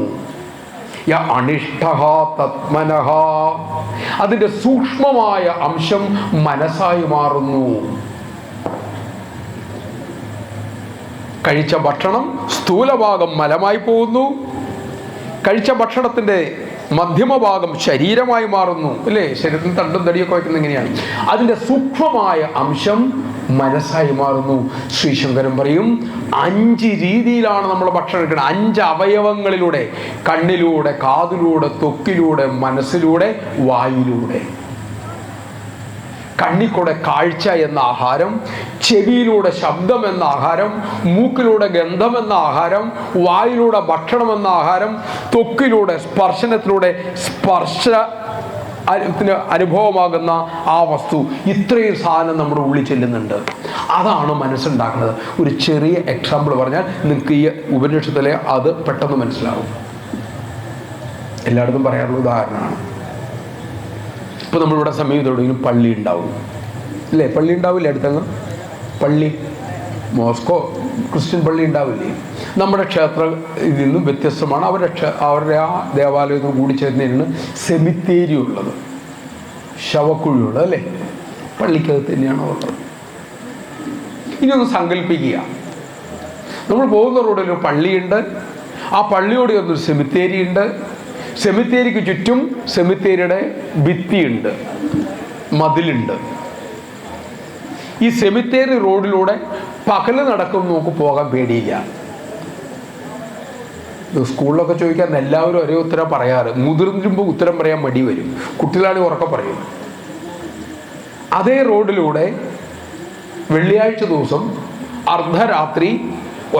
യ അനിഷ്ടഃ തത്മനഃ. അതിന്റെ സൂക്ഷ്മമായ അംശം മനസ്സായി മാറുന്നു. കഴിച്ച ഭക്ഷണം സ്ഥൂലഭാഗം മലമായി പോകുന്നു. കഴിച്ച ഭക്ഷണത്തിന്റെ മധ്യമഭാഗം ശരീരമായി മാറുന്നു അല്ലേ. ശരീരത്തിന് തണ്ടും തടിയൊക്കെ വയ്ക്കുന്നത് എങ്ങനെയാണ്? അതിൻ്റെ സൂക്ഷ്മമായ അംശം മനസ്സായി മാറുന്നു. ശ്രീശങ്കരൻ പറയും 5 രീതിയിലാണ് നമ്മൾ ഭക്ഷണം എടുക്കുന്നത്. 5 അവയവങ്ങളിലൂടെ: കണ്ണിലൂടെ, കാതിലൂടെ, ത്വക്കിലൂടെ, മനസ്സിലൂടെ, വായിലൂടെ. കണ്ണിക്കൂടെ കാഴ്ച എന്ന ആഹാരം, ചെവിയിലൂടെ ശബ്ദം എന്ന ആഹാരം, മൂക്കിലൂടെ ഗന്ധം എന്ന ആഹാരം, വായിലൂടെ ഭക്ഷണം എന്ന ആഹാരം, ത്വക്കിലൂടെ സ്പർശനത്തിലൂടെ അനുഭവമാകുന്ന ആ വസ്തു. ഇത്രയും സാധനം നമ്മുടെ ഉള്ളിൽ ചെല്ലുന്നുണ്ട്. അതാണ് മനസ്സുണ്ടാക്കുന്നത്. ഒരു ചെറിയ എക്സാമ്പിൾ പറഞ്ഞാൽ നിങ്ങൾക്ക് ഈ ഉപനിഷത്തിലെ അത് പെട്ടെന്ന് മനസ്സിലാവും. എല്ലായിടത്തും പറയാറുള്ള ഉദാഹരണമാണ്. ഇപ്പോൾ നമ്മളിവിടെ സമീപത്തോടെങ്കിലും പള്ളി ഉണ്ടാവും അല്ലേ? പള്ളി ഉണ്ടാവില്ലേ? അടുത്തങ്ങ് പള്ളി, മോസ്കോ ക്രിസ്ത്യൻ പള്ളി ഉണ്ടാവില്ലേ? നമ്മുടെ ക്ഷേത്ര ഇതിൽ നിന്നും വ്യത്യസ്തമാണ്. അവരുടെ ആ ദേവാലയത്തിൽ കൂടി ചേർന്നതിനാണ് സെമിത്തേരി ഉള്ളത്, ശവക്കുഴിയുള്ളത് അല്ലേ? പള്ളിക്കകത്ത് തന്നെയാണ് ഉള്ളത്. ഇനി ഒന്ന് സങ്കല്പിക്കുക. നമ്മൾ പോകുന്ന റോഡിൽ ഒരു പള്ളിയുണ്ട്. ആ പള്ളിയോട് ഒരു സെമിത്തേരി ഉണ്ട്. സെമിത്തേരിക്ക് ചുറ്റും സെമിത്തേരിയുടെ ഭിത്തിയുണ്ട്, മതിലുണ്ട്. ഈ സെമിത്തേരി റോഡിലൂടെ പകല് നടക്കും നമുക്ക് പോകാൻ പേടിയില്ല. സ്കൂളിലൊക്കെ ചോദിക്കാൻ എല്ലാവരും ഒരേ ഉത്തരം പറയാറ്. മുതിർന്നിരുമ്പോൾ ഉത്തരം പറയാൻ മടി വരും. കുട്ടികളാണെങ്കിൽ ഉറക്കെ പറയും. അതേ റോഡിലൂടെ വെള്ളിയാഴ്ച ദിവസം അർദ്ധരാത്രി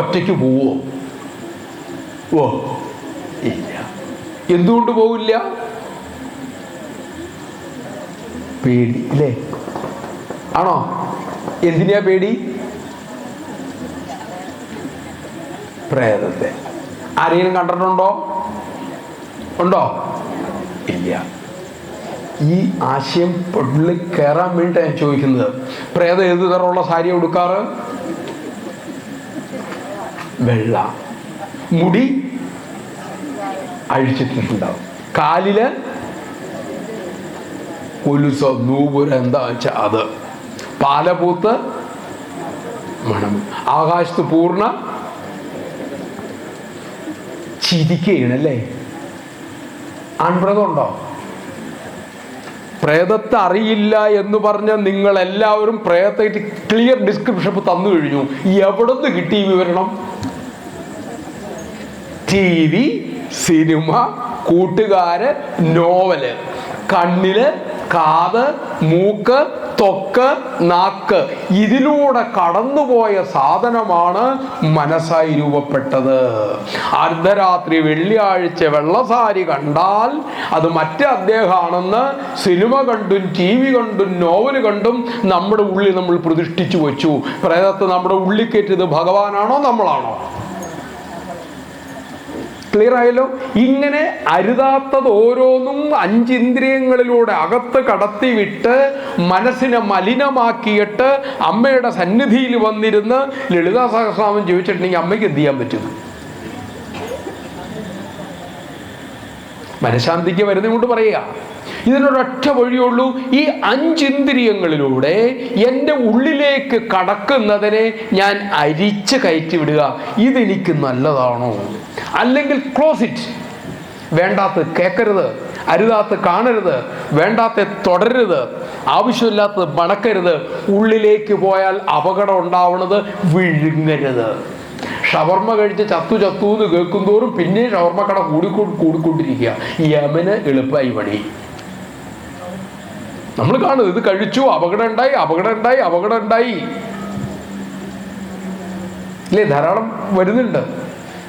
ഒറ്റയ്ക്ക് പോവോ? ഇല്ല. എന്തുകൊണ്ട് പോവില്ല? പേടി അല്ലേ? ആണോ? എന്തിനാ പേടി? പ്രേതത്തെ. ആരെങ്കിലും കണ്ടിട്ടുണ്ടോ? ഉണ്ടോ? ഇല്ല. ഈ ആശയം ഉള്ളിൽ കയറാൻ വേണ്ടിയിട്ടാണ് ഞാൻ ചോദിക്കുന്നത്. പ്രേതം ഏത് തരമുള്ള സാരി ഉടുക്കാറ്? വെള്ള. മുടി അഴിച്ചിട്ടുണ്ടാവും. കാലില് കൊലുസോ നൂപുരം എന്താ വെച്ചാൽ അത്. പാലപൂത്ത് മണം. ആകാശത്ത് പൂർണ്ണ ചിരിക്കുകയാണല്ലേ. ആൺപ്രേതം ഉണ്ടോ? പ്രേതത്തെ അറിയില്ല എന്ന് പറഞ്ഞ നിങ്ങൾ എല്ലാവരും പ്രേതത്തെ ക്ലിയർ ഡിസ്ക്രിപ്ഷൻ തന്നു കഴിഞ്ഞു. എവിടെ നിന്ന് കിട്ടി ഈ വിവരണം? TV, സിനിമ, കൂട്ടുകാര്, നോവല്. കണ്ണില്, കാത്, മൂക്ക്, ത്വക്ക്, നാക്ക്, ഇതിലൂടെ കടന്നുപോയ സാധനമാണ് മനസ്സായി രൂപപ്പെട്ടത്. അർദ്ധരാത്രി വെള്ളിയാഴ്ച വെള്ളസാരി കണ്ടാൽ അത് മറ്റേ അദ്ദേഹമാണെന്ന് സിനിമ കണ്ടും TV കണ്ടും നോവല് കണ്ടും നമ്മുടെ ഉള്ളിൽ നമ്മൾ പ്രതിഷ്ഠിച്ചു വെച്ചു. പ്രേതത്തെ നമ്മുടെ ഉള്ളിൽ കയറ്റിയത് ഭഗവാനാണോ നമ്മളാണോ? ക്ലിയർ ആയല്ലോ? ഇങ്ങനെ അരുതാത്തത് ഓരോന്നും 5 ഇന്ദ്രിയങ്ങളിലൂടെ അകത്ത് കടത്തിവിട്ട് മനസ്സിനെ മലിനമാക്കിയിട്ട് അമ്മയുടെ സന്നിധിയിൽ വന്നിരുന്ന് ലളിതാ സഹസ്രനാമം ചോദിച്ചിട്ടുണ്ടെങ്കിൽ അമ്മയ്ക്ക് എന്ത് ചെയ്യാൻ പറ്റും? മനഃശാന്തിക്ക് വരുന്നതുകൊണ്ട് പറയുക. ഇതിനൊരൊറ്റ വഴിയുള്ളൂ. ഈ 5 ഇന്ദ്രിയങ്ങളിലൂടെ എൻ്റെ ഉള്ളിലേക്ക് കടക്കുന്നതിനെ ഞാൻ അരിച്ച് കയറ്റി വിടുക. ഇതെനിക്ക് നല്ലതാണോ? അല്ലെങ്കിൽ ക്ലോസ് ഇറ്റ്. വേണ്ടാത്ത കേൾക്കരുത്, അരുതാത്ത കാണരുത്, വേണ്ടാത്ത തുടരരുത്, ആവശ്യമില്ലാത്തത് മണക്കരുത്. ഉള്ളിലേക്ക് പോയാൽ അപകടം ഉണ്ടാവുന്നത് വിഴുങ്ങരുത്. ഷവർമ്മ കഴിച്ച് ചത്തു എന്ന് കേൾക്കും തോറും പിന്നെ ഷവർമ്മ കട കൂടിക്കൊണ്ടിരിക്കുക. യമന് എളുപ്പമായി പണി. നമ്മൾ കാണുന്നത് ഇത് കഴിച്ചു, അപകടം ഉണ്ടായി ഇല്ലേ? ധാരാളം വരുന്നുണ്ട്.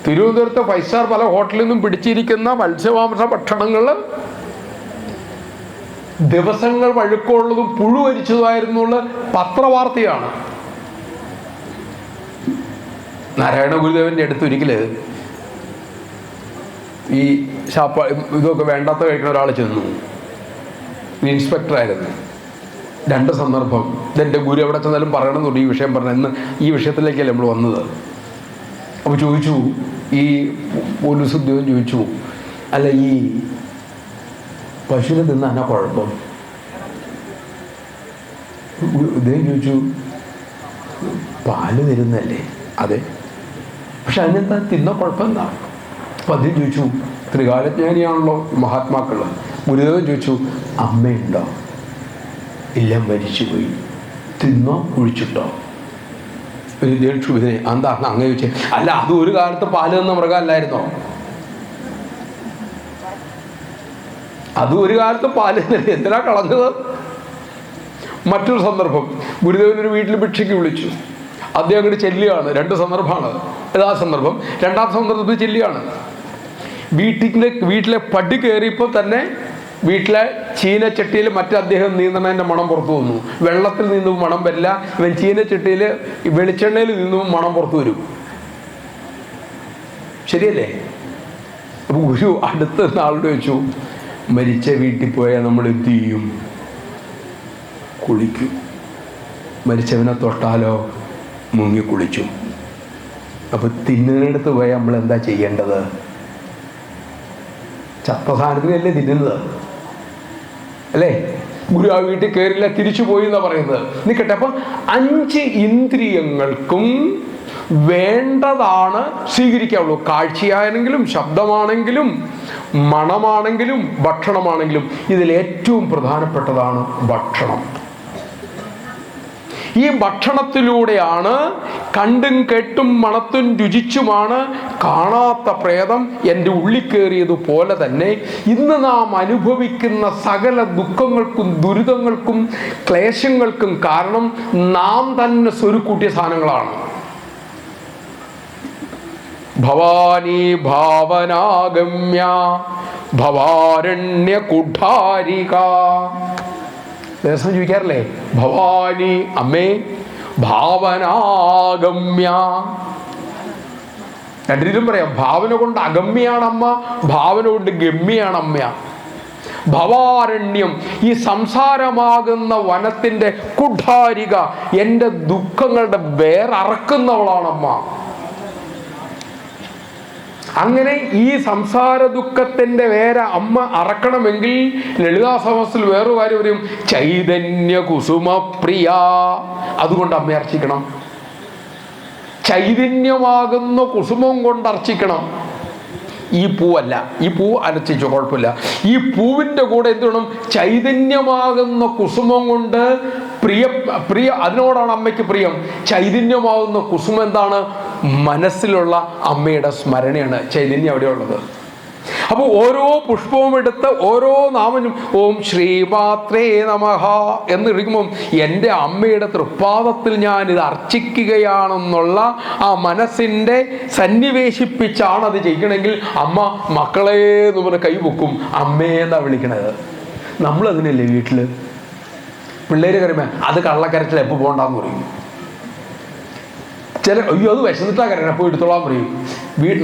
തിരുവനന്തപുരത്തെ 5 സ്റ്റാർ പല ഹോട്ടലിൽ നിന്നും പിടിച്ചിരിക്കുന്ന മത്സ്യമാംസ ഭക്ഷണങ്ങൾ ദിവസങ്ങൾ പഴക്കമുള്ളതും പുഴുവരിച്ചതുമായിരുന്നുള്ള പത്രവാർത്തയാണ്. നാരായണ ഗുരുദേവന്റെ അടുത്ത് ഒരിക്കല് ഈ ഇതൊക്കെ വേണ്ടാത്ത കഴിക്കുന്ന ഒരാൾ ചെന്നു. ഇൻസ്പെക്ടറായിരുന്നു. 2 സന്ദർഭം. ഇതെൻ്റെ ഗുരു എവിടെ ചെന്നാലും പറയണമെന്നുണ്ട് ഈ വിഷയം പറഞ്ഞ. ഇന്ന് ഈ വിഷയത്തിലേക്കല്ലേ നമ്മൾ വന്നത്. അപ്പോൾ ചോദിച്ചു, ഈ പോലീസ് ഉദ്യോഗം ചോദിച്ചു, അല്ല ഈ പശുവിനെ തിന്നാനാ കുഴപ്പം? ഇദ്ദേഹം ചോദിച്ചു, പാല് തരുന്നല്ലേ? അതെ, പക്ഷെ അതിനെന്താ തിന്ന കുഴപ്പം എന്താ? അപ്പം അദ്ദേഹം ചോദിച്ചു, ത്രികാലജ്ഞാനിയാണല്ലോ മഹാത്മാക്കൾ. ഗുരുദേവൻ ചോദിച്ചു, അമ്മയുണ്ടോ? ഇല്ല, മരിച്ചുപോയി. തിന്നോ കുഴിച്ചിട്ടോ? ഒരു ദേക്ഷുവിനെ എന്താ അങ്ങനെ ചോദിച്ചേ? അല്ല, അത് ഒരു കാലത്ത് പാല് തന്ന മൃഗമല്ലായിരുന്നോ? അത് ഒരു കാലത്ത് പാല് എന്തിനാ കളഞ്ഞത്? മറ്റൊരു സന്ദർഭം, ഗുരുദേവനൊരു വീട്ടിൽ ഭിക്ഷയ്ക്ക് വിളിച്ചു. അദ്ദേഹം അങ്ങോട്ട് ചെല്ലുകയാണ്. 2 സന്ദർഭമാണ്. ഏതാ സന്ദർഭം? 2ാമത്തെ സന്ദർഭത്തിൽ ചെല്ലുകയാണ്. വീട്ടിലെ പടി കയറിയപ്പോൾ തന്നെ വീട്ടിലെ ചീനച്ചട്ടിയിൽ അദ്ദേഹം നീന്തണതിൻ്റെ മണം പുറത്തു വന്നു. വെള്ളത്തിൽ നിന്നും മണം വരില്ല. ഇവൻ ചീനച്ചട്ടിയിൽ വെളിച്ചെണ്ണയിൽ നിന്നും മണം പുറത്തു വരും. ശരിയല്ലേ? അപ്പോൾ ഗുരു അടുത്ത ആളോട് ചോദിച്ചു, മരിച്ച വീട്ടിൽ പോയാൽ നമ്മൾ എന്ത് ചെയ്യും? കുളിക്കും. മരിച്ചവനെ തൊട്ടാലോ? മുങ്ങി കുളിച്ചു. അപ്പോൾ തിന്നുന്നിടത്ത് പോയാൽ നമ്മൾ എന്താ ചെയ്യേണ്ടത്? ചത്ത സാധനത്തിനല്ലേ തിന്നുന്നത്, അല്ലേ? ഗുരു ആ വീട്ടിൽ കയറില്ല, തിരിച്ചു പോയി എന്നാ പറയുന്നത്. നിൽക്കട്ടെ. അപ്പം 5 ഇന്ദ്രിയങ്ങൾക്കും വേണ്ടതാണ് സ്വീകരിക്കാവുള്ളൂ. കാഴ്ചയാണെങ്കിലും ശബ്ദമാണെങ്കിലും മണമാണെങ്കിലും ഭക്ഷണമാണെങ്കിലും ഇതിൽ ഏറ്റവും പ്രധാനപ്പെട്ടതാണ് ഭക്ഷണം. ഈ ഭക്ഷണത്തിലൂടെയാണ് കണ്ടും കേട്ടും മണത്തും രുചിച്ചുമാണ് കാണാത്ത പ്രേതം എൻ്റെ ഉള്ളിൽ കയറിയതുപോലെ തന്നെ ഇന്ന് നാം അനുഭവിക്കുന്ന സകല ദുഃഖങ്ങൾക്കും ദുരിതങ്ങൾക്കും ക്ലേശങ്ങൾക്കും കാരണം നാം തന്നെ സ്വരുക്കൂട്ടിയ സാധനങ്ങളാണ്. ഭവാനി ഭാവനാഗമ്യ ഭവാരണ്യ കുഠാരിക. ദേവസ്വം ചോദിക്കാറില്ലേ, ഭവാനി അമ്മേ, ഭാവനാഗമ്യ. രണ്ടിലും പറയാം, ഭാവന കൊണ്ട് അഗമ്യാണമ്മ, ഭാവന കൊണ്ട് ഗമ്യാണമ്മ. ഭവാരണ്യം, ഈ സംസാരമാകുന്ന വനത്തിൻ്റെ കുഠാരിക, എൻ്റെ ദുഃഖങ്ങളുടെ വേരറക്കുന്നവളാണമ്മ. അങ്ങനെ ഈ സംസാര ദുഃഖത്തിൻ്റെ വേര അമ്മ അറക്കണമെങ്കിൽ ലളിതാ സഹസ്രത്തിൽ വേറൊരു കാര്യം പറയും, ചൈതന്യ കുസുമപ്രിയ. അതുകൊണ്ട് അമ്മ അർച്ചിക്കണം. ചൈതന്യമാകുന്ന കുസുമം കൊണ്ട് അർച്ചിക്കണം. ഈ പൂവല്ല, ഈ പൂ അരച്ചിച്ചോ കുഴപ്പമില്ല. ഈ പൂവിൻ്റെ കൂടെ എന്ത് വേണം? ചൈതന്യമാകുന്ന കുസുമം കൊണ്ട് പ്രിയ അതിനോടാണ് അമ്മയ്ക്ക് പ്രിയം. ചൈതന്യമാകുന്ന കുസുമം എന്താണ്? മനസ്സിലുള്ള അമ്മയുടെ സ്മരണയാണ് ചൈതന്യം അവിടെയുള്ളത്. അപ്പോൾ ഓരോ പുഷ്പവും എടുത്ത് ഓരോ നാമനും ഓം ശ്രീമാത്രേ നമഃ എന്ന് ഇരിക്കുമ്പം എൻ്റെ അമ്മയുടെ തൃപ്പാദത്തിൽ ഞാൻ ഇത് അർച്ചിക്കുകയാണെന്നുള്ള ആ മനസ്സിൻ്റെ സന്നിവേശിപ്പിച്ചാണ് അത് ചെയ്യണമെങ്കിൽ അമ്മ മക്കളെ എന്ന് പറഞ്ഞ് കൈപൊക്കും, അമ്മയെന്നാണ് വിളിക്കണത്. നമ്മളതിനല്ലേ വീട്ടിൽ പിള്ളേർ കരുമേ അത് കള്ളക്കരച്ചിൽ എപ്പോൾ പോകണ്ടെന്ന് പറയും. അയ്യോ അത് വിശന്നിട്ടാ കരയണം, അപ്പോൾ എടുത്തോളാൻ പറയും.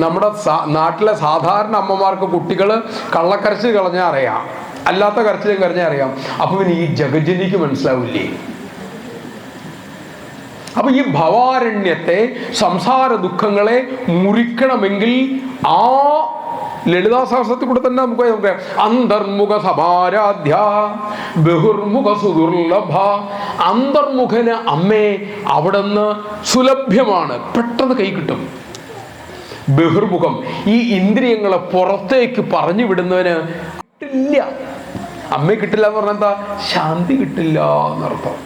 നമ്മുടെ നാട്ടിലെ സാധാരണ അമ്മമാർക്ക് കുട്ടികൾ കള്ളക്കരച്ചിൽ കളഞ്ഞാൽ അറിയാം, അല്ലാത്ത കരച്ചിലും കരഞ്ഞാൽ അറിയാം. അപ്പൊ പിന്നെ ഈ ജഗജനിക്ക് മനസ്സിലാവില്ലേ? അപ്പൊ ഈ ഭവാരണ്യത്തെ, സംസാര ദുഃഖങ്ങളെ മുറിക്കണമെങ്കിൽ ആ ലളിതാ സഹസ്രത്തിൽ കൂടെ തന്നെ നമുക്ക് പറയാം, അന്തർമുഖ സമാരാധ്യ ബഹുർമുഖ സുദുർലഭ. അന്തർമുഖന് അമ്മേ അവിടുന്ന് സുലഭ്യമാണ്, പെട്ടെന്ന് കൈ കിട്ടും. ബഹിർമുഖം, ഈ ഇന്ദ്രിയങ്ങളെ പുറത്തേക്ക് പറഞ്ഞു വിടുന്നവന് കിട്ടില്ല. അമ്മയെ കിട്ടില്ല എന്ന് പറഞ്ഞാൽ എന്താ? ശാന്തി കിട്ടില്ല എന്നർത്ഥം.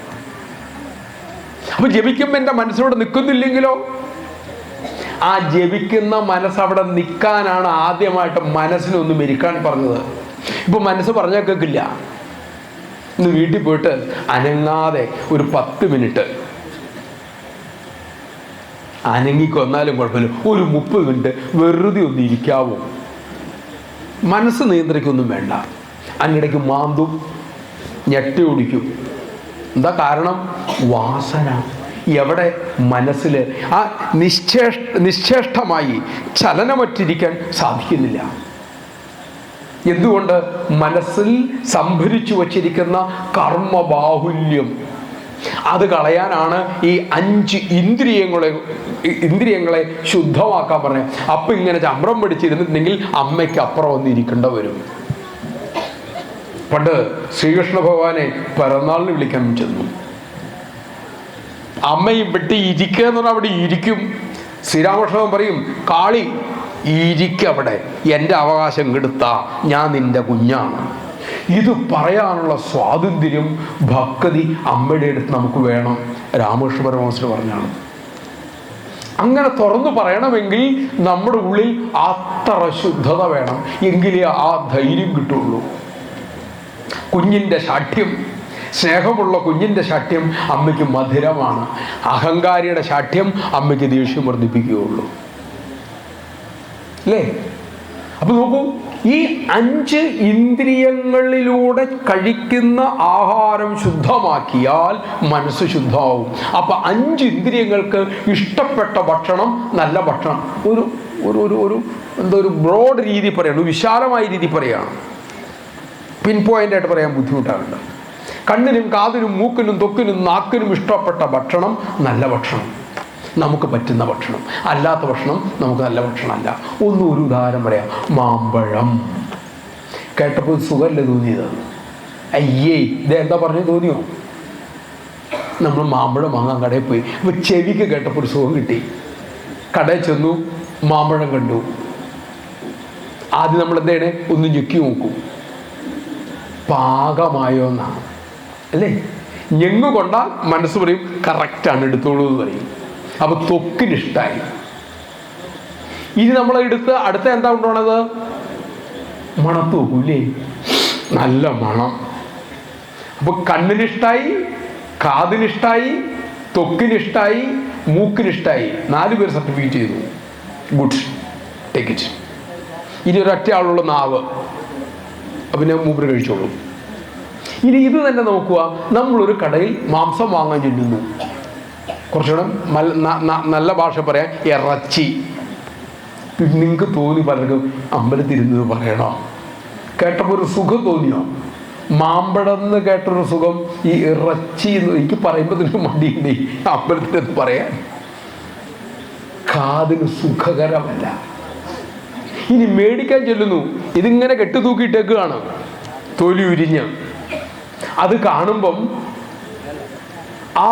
അപ്പൊ ജപിക്കുമ്പോ എൻ്റെ മനസ്സിലൂടെ നിൽക്കുന്നില്ലെങ്കിലോ? ആ ജപിക്കുന്ന മനസ്സവിടെ നിൽക്കാനാണ് ആദ്യമായിട്ട് മനസ്സിനൊന്നും ഇരിക്കാൻ പറഞ്ഞത്. ഇപ്പൊ മനസ്സ് പറഞ്ഞാൽ കേൾക്കില്ല. ഇന്ന് വീട്ടിൽ പോയിട്ട് അനങ്ങാതെ ഒരു 10 മിനിറ്റ് അനങ്ങിക്കൊന്നാലും കുഴപ്പമില്ല, ഒരു 30 മിനിറ്റ് വെറുതെ ഒന്ന് ഇരിക്കാവോ? മനസ്സ് നിയന്ത്രിക്കൊന്നും വേണ്ട. അതിനിടയ്ക്ക് മാന്തും, ഞെട്ടി ഓടിക്കും. എന്താ കാരണം? വാസന. എവിടെ? മനസ്സിൽ ആ നിശ്ചേഷ്ടമായി ചലനമറ്റിരിക്കാൻ സാധിക്കുന്നില്ല. എന്തുകൊണ്ട്? മനസ്സിൽ സംഭരിച്ചു വച്ചിരിക്കുന്ന കർമ്മബാഹുല്യം. അത് കളയാനാണ് ഈ 5 ഇന്ദ്രിയങ്ങളെ ശുദ്ധമാക്കാൻ പറഞ്ഞത്. അപ്പൊ ഇങ്ങനെ ചമ്രം പിടിച്ചിരുന്നിട്ടുണ്ടെങ്കിൽ അമ്മയ്ക്ക് അപ്പുറം വന്നിരിക്കേണ്ട വരും. പണ്ട് ശ്രീകൃഷ്ണ ഭഗവാനെ പിറന്നാളിന് വിളിക്കാൻ ചെന്നു. അമ്മയും വെട്ടി ഇരിക്കുക എന്ന് പറഞ്ഞാൽ അവിടെ ഇരിക്കും. ശ്രീരാമകൃഷ്ണൻ പറയും, കാളി ഇരിക്കവിടെ, എൻ്റെ അവകാശം കെടുത്താ ഞാൻ നിന്റെ കുഞ്ഞാണ്. ഇത് പറയാനുള്ള സ്വാതന്ത്ര്യം, ഭക്തി അമ്മയുടെ അടുത്ത് നമുക്ക് വേണം. രാമകൃഷ്ണ പരമഹംസർ പറഞ്ഞാണ്. അങ്ങനെ തുറന്നു പറയണമെങ്കിൽ നമ്മുടെ ഉള്ളിൽ അത്ര ശുദ്ധത വേണം, എങ്കിലേ ആ ധൈര്യം കിട്ടുള്ളൂ. കുഞ്ഞിൻ്റെ ശാഠ്യം, സ്നേഹമുള്ള കുഞ്ഞിൻ്റെ ശാഠ്യം അമ്മയ്ക്ക് മധുരമാണ്. അഹങ്കാരിയുടെ ശാഠ്യം അമ്മയ്ക്ക് ദേഷ്യം വർദ്ധിപ്പിക്കുകയുള്ളൂ, അല്ലേ? അപ്പൊ നോക്കൂ, ഈ 5 ഇന്ദ്രിയങ്ങളിലൂടെ കഴിക്കുന്ന ആഹാരം ശുദ്ധമാക്കിയാൽ മനസ്സ് ശുദ്ധമാവും. അപ്പൊ 5 ഇന്ദ്രിയങ്ങൾക്ക് ഇഷ്ടപ്പെട്ട ഭക്ഷണം, നല്ല ഭക്ഷണം. ഒരു ഒരു ഒരു എന്താ ഒരു ബ്രോഡ് രീതി പറയാണ്, വിശാലമായ രീതി പറയാണ്. പിൻ പോയിന്റായിട്ട് പറയാൻ ബുദ്ധിമുട്ടാകുന്നുണ്ട്. കണ്ണിനും കാതിനും മൂക്കിനും ത്വക്കിനും നാക്കിനും ഇഷ്ടപ്പെട്ട ഭക്ഷണം നല്ല ഭക്ഷണം, നമുക്ക് പറ്റുന്ന ഭക്ഷണം. അല്ലാത്ത ഭക്ഷണം നമുക്ക് നല്ല ഭക്ഷണമല്ല. ഒരു ഉദാഹരണം പറയാം. മാമ്പഴം കേട്ടപ്പോൾ സുഖമല്ലേ തോന്നിയത്? അയ്യേ ഇതെന്താ പറഞ്ഞു തോന്നിയോ? നമ്മൾ മാമ്പഴം വാങ്ങാൻ കടയിൽ പോയി. ഇപ്പൊ ചെവിക്ക് കേട്ടപ്പോൾ ഒരു സുഖം കിട്ടി. കടയിൽ ചെന്നു, മാമ്പഴം കണ്ടു. ആദ്യം നമ്മൾ എന്താണ്? ഒന്ന് ഞെക്കി നോക്കും, പാകമായോ എന്നാണ്, അല്ലേ? ഞെങ്ങ് കൊണ്ടാൽ മനസ്സ് പറയും കറക്റ്റാണ്, എടുത്തോളൂ എന്ന് പറയും. അപ്പൊ ത്വക്കിനിഷ്ടായി. ഇനി നമ്മളെടുത്ത് അടുത്ത എന്താ കൊണ്ടുപോണത്? മണത്ത് നോക്കൂലേ? നല്ല മണം. അപ്പൊ കണ്ണിനിഷ്ടായി, കാതിനിഷ്ടായി, ത്വക്കിനിഷ്ടായി, മൂക്കിനിഷ്ടായി. 4 പേര് സർട്ടിഫിക്കറ്റ് ചെയ്തു. Good, take it. ഇനി ഒരൊറ്റ ആളുള്ള നാവ്, പിന്നെ മൂപ്പര് കഴിച്ചോളൂ. ഇനി ഇത് തന്നെ നോക്കുക. നമ്മളൊരു കടയിൽ മാംസം വാങ്ങാൻ ചെല്ലുന്നു. കുറച്ചുകൂടെ നല്ല ഭാഷ പറയാം, ഇറച്ചി. നിങ്ങൾക്ക് തോന്നി പലർക്കും അമ്പലത്തിരുന്നത് പറയണോ? കേട്ടപ്പോൾ ഒരു സുഖം തോന്നിയോ? മാമ്പഴം എന്ന് കേട്ടൊരു സുഖം ഈ ഇറച്ചി എന്ന് എനിക്ക് പറയുമ്പോൾ തന്നെ മടിയുണ്ട് അമ്പലത്തിലെന്ന് പറയാൻ. കാതിന് സുഖകരമല്ല. ഇനി മേടിക്കാൻ ചെല്ലുന്നു, ഇതിങ്ങനെ കെട്ടുതൂക്കിയിട്ടേക്കാണ്, തൊലി ഉരിഞ്ഞ്. അത് കാണുമ്പം ആ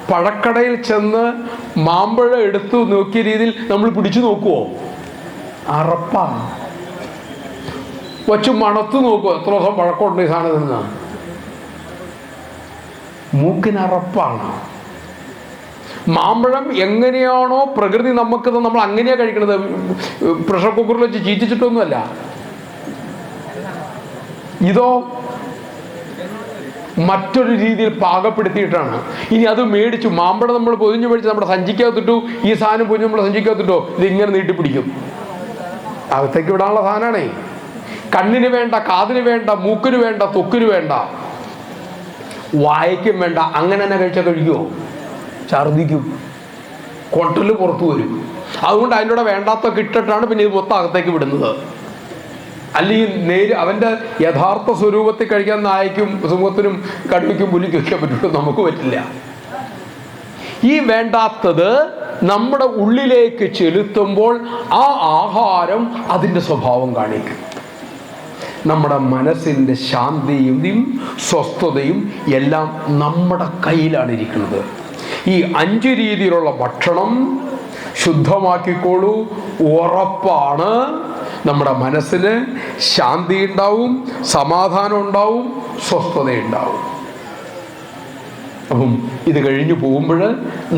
പഴക്കടയിൽ ചെന്ന് മാമ്പഴം എടുത്തു നോക്കിയ രീതിയിൽ നമ്മൾ പിടിച്ചു നോക്കുവോ? അറപ്പാണ്. വച്ച് മണത്ത് നോക്കുമോ എത്ര ദിവസം പഴക്കമുണ്ട് ഈ സാധനം നിന്ന്? മൂക്കിനറപ്പാണ്. മാമ്പഴം എങ്ങനെയാണോ പ്രകൃതി നമുക്ക് നമ്മൾ അങ്ങനെയാ കഴിക്കണത്. പ്രഷർ കുക്കറിൽ വെച്ച് ചീറ്റിച്ചിട്ടൊന്നുമല്ല. ഇതോ മറ്റൊരു രീതിയിൽ പാകപ്പെടുത്തിയിട്ടാണ്. ഇനി അത് മേടിച്ചു, മാമ്പഴം നമ്മൾ പൊതിഞ്ഞു മേടിച്ച് നമ്മുടെ സഞ്ചിക്കകത്തിട്ടു, ഈ സാധനം പൊതിഞ്ഞ് നമ്മുടെ സഞ്ചിക്കകത്തിട്ടോ, ഇതിങ്ങനെ നീട്ടിപ്പിടിക്കും. അകത്തേക്ക് വിടാനുള്ള സാധനമാണേ. കണ്ണിന് വേണ്ട, കാതിന് വേണ്ട, മൂക്കിന് വേണ്ട, തൊക്കിന് വേണ്ട, വായയ്ക്കും വേണ്ട. അങ്ങനെ തന്നെ കഴിച്ചാൽ കഴിക്കുമോ? ഛർദിക്കും, കൊട്ടല് പുറത്തു വരും. അതുകൊണ്ട് അതിൻ്റെ കൂടെ വേണ്ടാത്തൊക്കെ ഇട്ടിട്ടാണ് പിന്നെ ഇത് മൊത്തം അകത്തേക്ക് വിടുന്നത്. അല്ലെങ്കിൽ അവൻ്റെ യഥാർത്ഥ സ്വരൂപത്തിൽ കഴിക്കാൻ നായയ്ക്കും സിംഹത്തിനും കടുവയ്ക്കും പുലിക്കും ഒക്കെ പറ്റുള്ളൂ, നമുക്ക് പറ്റില്ല. ഈ വേണ്ടാത്തത് നമ്മുടെ ഉള്ളിലേക്ക് ചെലുത്തുമ്പോൾ ആ ആഹാരം അതിൻ്റെ സ്വഭാവം കാണിക്കും. നമ്മുടെ മനസ്സിൻ്റെ ശാന്തിയും സ്വസ്ഥതയും എല്ലാം നമ്മുടെ കയ്യിലാണ് ഇരിക്കുന്നത്. ഈ 5 രീതിയിലുള്ള ഭക്ഷണം ശുദ്ധമാക്കിക്കോളൂ. ഉറപ്പാണ് നമ്മുടെ മനസ്സിന് ശാന്തി ഉണ്ടാവും, സമാധാനം ഉണ്ടാവും, സ്വസ്ഥതയുണ്ടാവും. അപ്പം ഇത് കഴിഞ്ഞു പോകുമ്പോൾ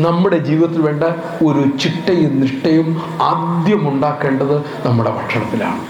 നമ്മുടെ ജീവിതത്തിൽ വേണ്ട ഒരു ചിട്ടയും നിഷ്ഠയും ആദ്യം ഉണ്ടാക്കേണ്ടത് നമ്മുടെ ഭക്ഷണത്തിലാണ്.